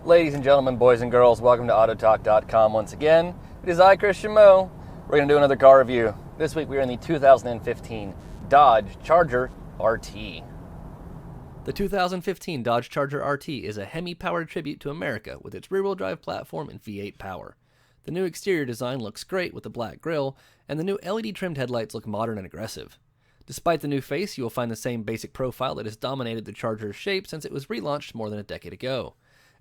Ladies and gentlemen, boys and girls, welcome to AutoTalk.com once again. It is I, Christian Moe. We're going to do another car review. This week we are in the 2015 Dodge Charger RT. The 2015 Dodge Charger RT is a HEMI-powered tribute to America with its rear-wheel drive platform and V8 power. The new exterior design looks great with the black grille, and the new LED-trimmed headlights look modern and aggressive. Despite the new face, you will find the same basic profile that has dominated the Charger's shape since it was relaunched more than a decade ago.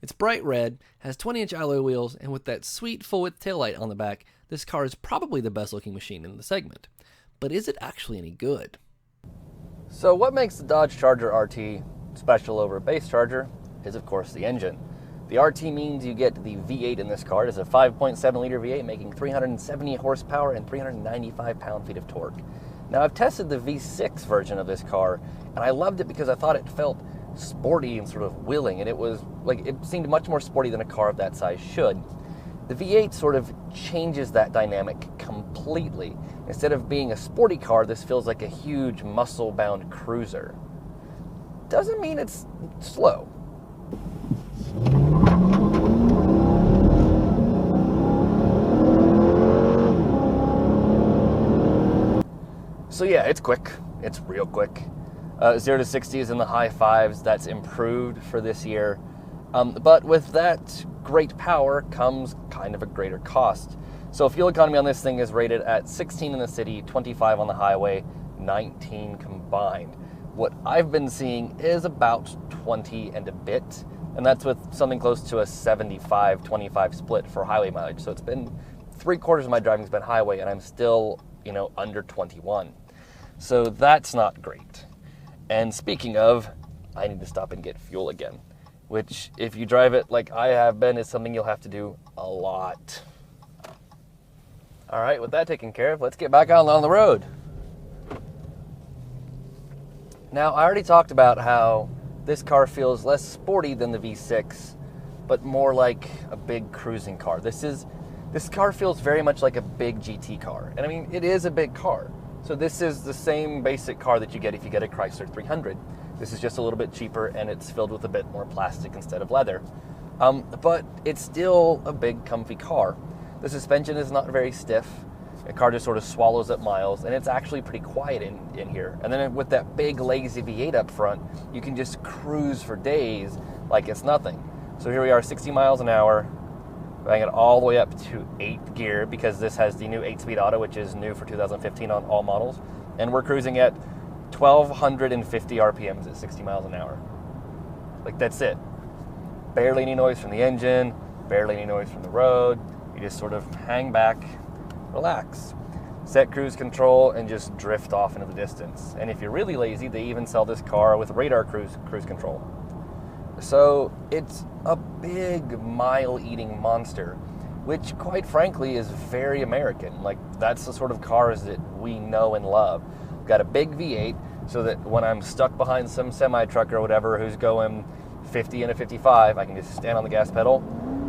It's bright red, has 20-inch alloy wheels, and with that sweet full-width taillight on the back, this car is probably the best-looking machine in the segment. But is it actually any good? So what makes the Dodge Charger RT special over a base Charger is, of course, the engine. The RT means you get the V8 in this car. It is a 5.7-liter V8 making 370 horsepower and 395 pound-feet of torque. Now, I've tested the V6 version of this car, and I loved it because I thought it felt sporty and sort of willing, and it seemed much more sporty than a car of that size should. The V8 sort of changes that dynamic completely. Instead of being a sporty car, this feels like a huge muscle-bound cruiser. Doesn't mean it's slow. So yeah, it's quick. It's real quick. 0 to 60 is in the high fives. That's improved for this year. But with that great power comes kind of a greater cost. So fuel economy on this thing is rated at 16 in the city, 25 on the highway, 19 combined. What I've been seeing is about 20 and a bit, and that's with something close to a 75-25 split for highway mileage. So it's been 3/4 of my driving has been highway, and I'm still, under 21. So that's not great. And speaking of, I need to stop and get fuel again, which if you drive it like I have been is something you'll have to do a lot. All right, with that taken care of, let's get back out on the road. Now, I already talked about how this car feels less sporty than the V6, but more like a big cruising car. This car feels very much like a big GT car. And I mean, it is a big car. So this is the same basic car that you get if you get a Chrysler 300. This is just a little bit cheaper, and it's filled with a bit more plastic instead of leather. But it's still a big, comfy car. The suspension is not very stiff. The car just sort of swallows up miles, and it's actually pretty quiet in here. And then with that big, lazy V8 up front, you can just cruise for days like it's nothing. So here we are, 60 miles an hour. Bang it all the way up to 8th gear because this has the new 8-speed auto, which is new for 2015 on all models. And we're cruising at 1,250 RPMs at 60 miles an hour. Like, that's it. Barely any noise from the engine, barely any noise from the road. You just sort of hang back, relax, set cruise control, and just drift off into the distance. And if you're really lazy, they even sell this car with radar cruise control. So it's a big mile-eating monster, which quite frankly is very American. Like, that's the sort of cars that we know and love. We've got a big V8 so that when I'm stuck behind some semi-truck or whatever who's going 50 and a 55, I can just stand on the gas pedal,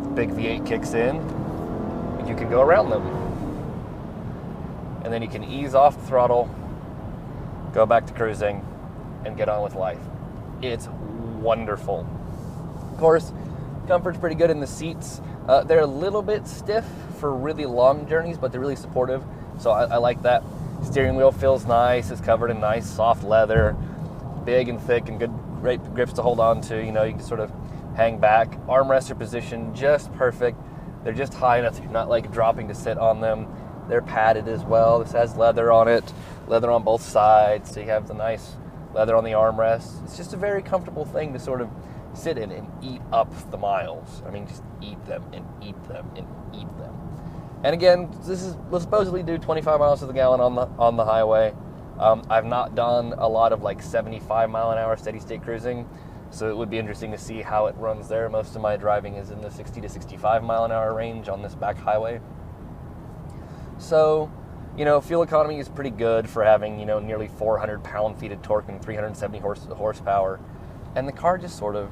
the big V8 kicks in, and you can go around them. And then you can ease off the throttle, go back to cruising, and get on with life. It's wonderful. Of course, comfort's pretty good in the seats. They're a little bit stiff for really long journeys, but they're really supportive, so I like that. Steering wheel feels nice. It's covered in nice soft leather, big and thick and great grips to hold on to. You can sort of hang back. Armrests are positioned just perfect. They're just high enough that you're not like dropping to sit on them. They're padded as well. This has leather on it, leather on both sides, so you have the nice leather on the armrests. It's just a very comfortable thing to sort of sit in and eat up the miles. I mean, just eat them and eat them and eat them. And again, we'll supposedly do 25 miles to the gallon on the highway. I've not done a lot of like 75 mile an hour steady state cruising, so it would be interesting to see how it runs there. Most of my driving is in the 60 to 65 mile an hour range on this back highway. So, fuel economy is pretty good for having, nearly 400 pound-feet of torque and 370 horsepower. And the car just sort of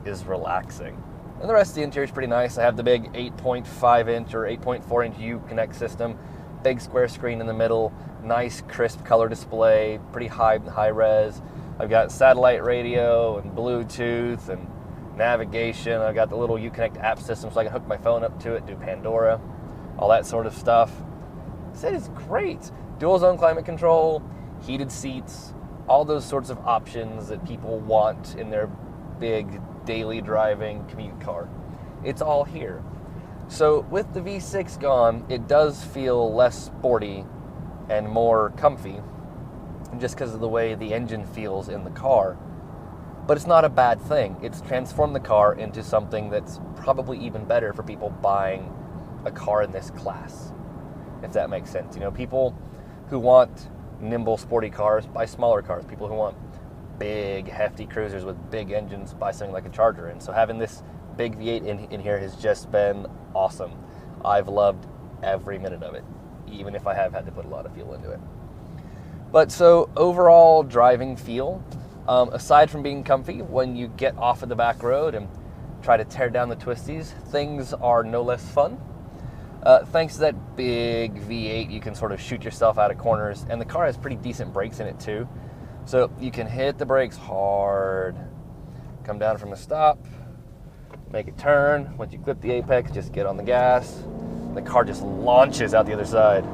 is relaxing. And the rest of the interior is pretty nice. I have the big 8.5-inch or 8.4-inch Uconnect System, big square screen in the middle, nice crisp color display, pretty high res. I've got satellite radio and Bluetooth and navigation. I've got the little Uconnect app system so I can hook my phone up to it, do Pandora, all that sort of stuff. It is great. Dual zone climate control, heated seats, all those sorts of options that people want in their big daily driving commute car. It's all here. So with the V6 gone, it does feel less sporty and more comfy just because of the way the engine feels in the car. But it's not a bad thing. It's transformed the car into something that's probably even better for people buying a car in this class, if that makes sense. You know, people who want nimble, sporty cars buy smaller cars. People who want big, hefty cruisers with big engines buy something like a Charger. And so having this big V8 in here has just been awesome. I've loved every minute of it, even if I have had to put a lot of fuel into it. But so overall driving feel, aside from being comfy, when you get off of the back road and try to tear down the twisties, things are no less fun. Thanks to that big V8, you can sort of shoot yourself out of corners, and the car has pretty decent brakes in it too. So you can hit the brakes hard, come down from a stop, make a turn. Once you clip the apex, just get on the gas. The car just launches out the other side.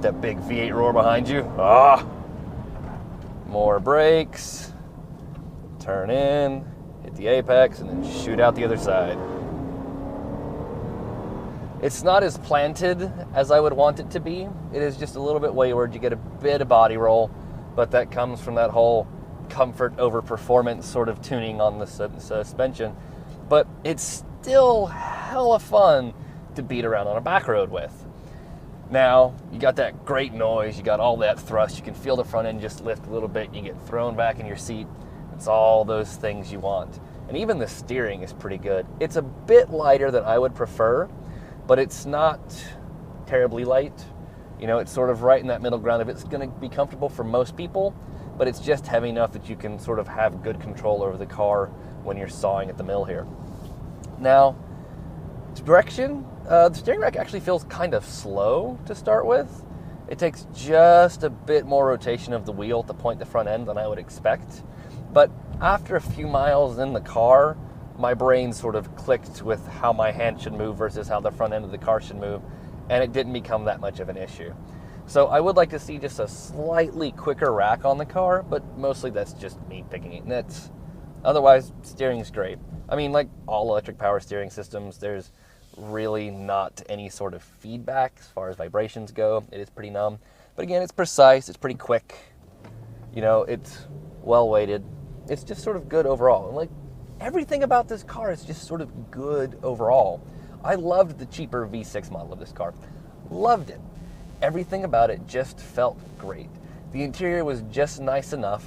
That big V8 roar behind you. Ah! More brakes, turn in, hit the apex, and then shoot out the other side. It's not as planted as I would want it to be. It is just a little bit wayward. You get a bit of body roll, but that comes from that whole comfort over performance sort of tuning on the suspension. But it's still hella fun to beat around on a back road with. Now, you got that great noise, you got all that thrust, you can feel the front end just lift a little bit, you get thrown back in your seat. It's all those things you want. And even the steering is pretty good. It's a bit lighter than I would prefer, but it's not terribly light. You know, it's sort of right in that middle ground. If it's going to be comfortable for most people, but it's just heavy enough that you can sort of have good control over the car when you're sawing at the mill here. Now, direction, the steering rack actually feels kind of slow to start with. It takes just a bit more rotation of the wheel to point the front end than I would expect. But after a few miles in the car, my brain sort of clicked with how my hand should move versus how the front end of the car should move, and it didn't become that much of an issue. So I would like to see just a slightly quicker rack on the car, but mostly that's just me picking it nits. Otherwise, steering's great. I mean, like all electric power steering systems, there's really not any sort of feedback as far as vibrations go. It is pretty numb. But again, it's precise, it's pretty quick. You know, it's well weighted. It's just sort of good overall. And like everything about this car is just sort of good overall. I loved the cheaper V6 model of this car. Loved it. Everything about it just felt great. The interior was just nice enough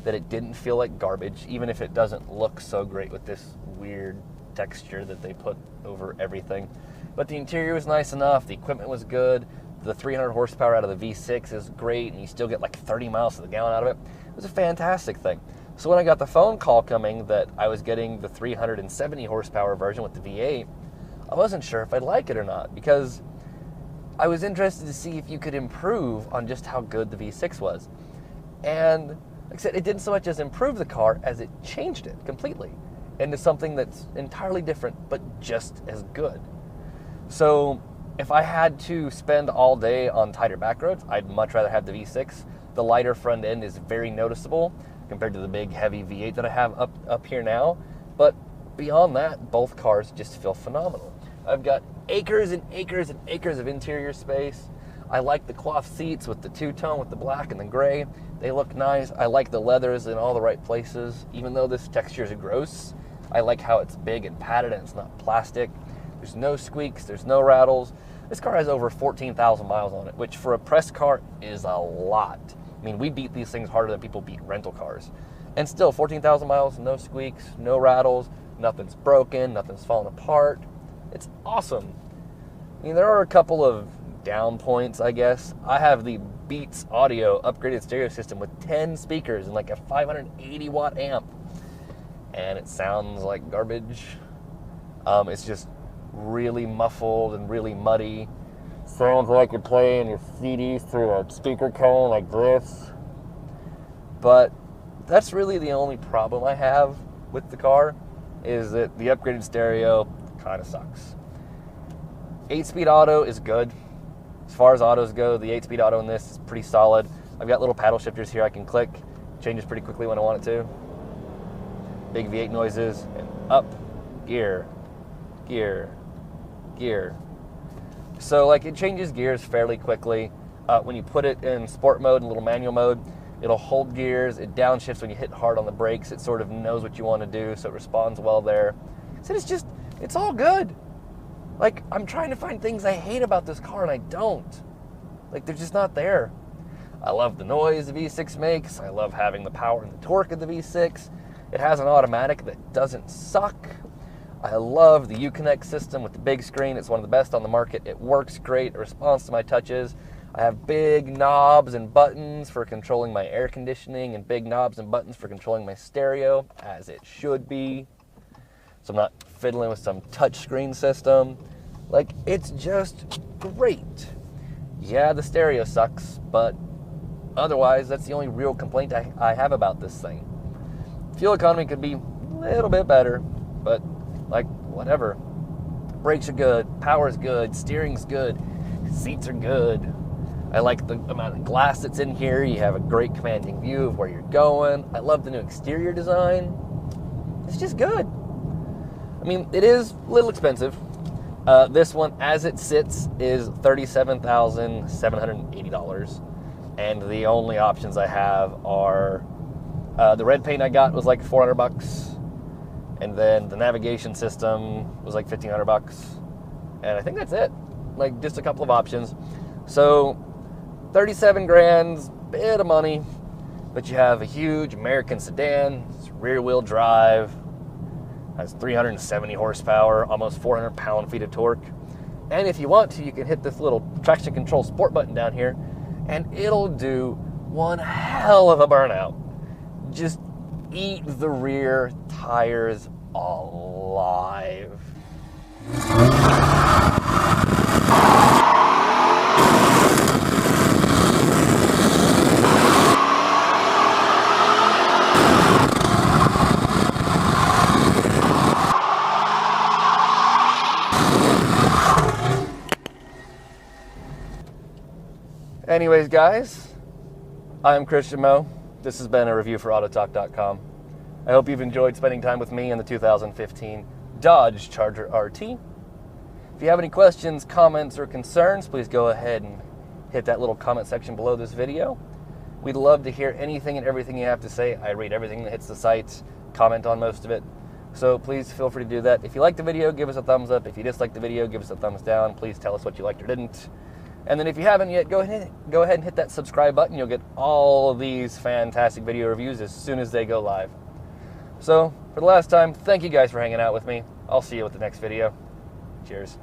that it didn't feel like garbage, even if it doesn't look so great with this weird texture that they put over everything. But the interior was nice enough, the equipment was good, the 300 horsepower out of the V6 is great, and you still get like 30 miles to the gallon out of it. It was a fantastic thing. So when I got the phone call coming that I was getting the 370 horsepower version with the V8, I wasn't sure if I'd like it or not, because I was interested to see if you could improve on just how good the V6 was. And like I said, it didn't so much as improve the car as it changed it completely into something that's entirely different, but just as good. So if I had to spend all day on tighter back roads, I'd much rather have the V6. The lighter front end is very noticeable compared to the big heavy V8 that I have up here now. But beyond that, both cars just feel phenomenal. I've got acres and acres and acres of interior space. I like the cloth seats with the two-tone with the black and the gray. They look nice. I like the leathers in all the right places. Even though this texture is gross, I like how it's big and padded and it's not plastic. There's no squeaks, there's no rattles. This car has over 14,000 miles on it, which for a press car is a lot. I mean, we beat these things harder than people beat rental cars. And still, 14,000 miles, no squeaks, no rattles, nothing's broken, nothing's falling apart. It's awesome. I mean, there are a couple of down points, I guess. I have the Beats Audio upgraded stereo system with 10 speakers and like a 580 watt amp. And it sounds like garbage. It's just really muffled and really muddy. Sounds like you're playing your CDs through a speaker cone like this. But that's really the only problem I have with the car. is that the upgraded stereo kind of sucks. 8-speed auto is good. As far as autos go, the 8-speed auto in this is pretty solid. I've got little paddle shifters here I can click. Changes pretty quickly when I want it to. Big V8 noises, and up, gear, gear, gear. So like it changes gears fairly quickly. When you put it in sport mode and little manual mode, it'll hold gears. It downshifts when you hit hard on the brakes. It sort of knows what you want to do, so it responds well there. So it's all good. Like, I'm trying to find things I hate about this car, and I don't. Like, they're just not there. I love the noise the V6 makes. I love having the power and the torque of the V6. It has an automatic that doesn't suck. I love the Uconnect system with the big screen. It's one of the best on the market. It works great. It responds to my touches. I have big knobs and buttons for controlling my air conditioning and big knobs and buttons for controlling my stereo, as it should be. So I'm not fiddling with some touchscreen system. Like, it's just great. Yeah, the stereo sucks, but otherwise, that's the only real complaint I have about this thing. Fuel economy could be a little bit better, but, like, whatever. Brakes are good, power's good, steering's good, seats are good. I like the amount of glass that's in here. You have a great commanding view of where you're going. I love the new exterior design. It's just good. I mean, it is a little expensive. This one, as it sits, is $37,780. And the only options I have are the red paint I got was like $400. And then the navigation system was like $1,500. And I think that's it. Like, just a couple of options. So 37 grand's a bit of money, but you have a huge American sedan. It's rear-wheel drive, has 370 horsepower, almost 400 pound-feet of torque. And if you want to, you can hit this little traction control sport button down here, and it'll do one hell of a burnout. Just eat the rear tires alive. Anyways, guys, I'm Christian Moe. This has been a review for AutoTalk.com. I hope you've enjoyed spending time with me in the 2015 Dodge Charger RT. If you have any questions, comments, or concerns, please go ahead and hit that little comment section below this video. We'd love to hear anything and everything you have to say. I read everything that hits the site, comment on most of it. So please feel free to do that. If you liked the video, give us a thumbs up. If you disliked the video, give us a thumbs down. Please tell us what you liked or didn't. And then if you haven't yet, go ahead and hit that subscribe button. You'll get all of these fantastic video reviews as soon as they go live. So, for the last time, thank you guys for hanging out with me. I'll see you with the next video. Cheers.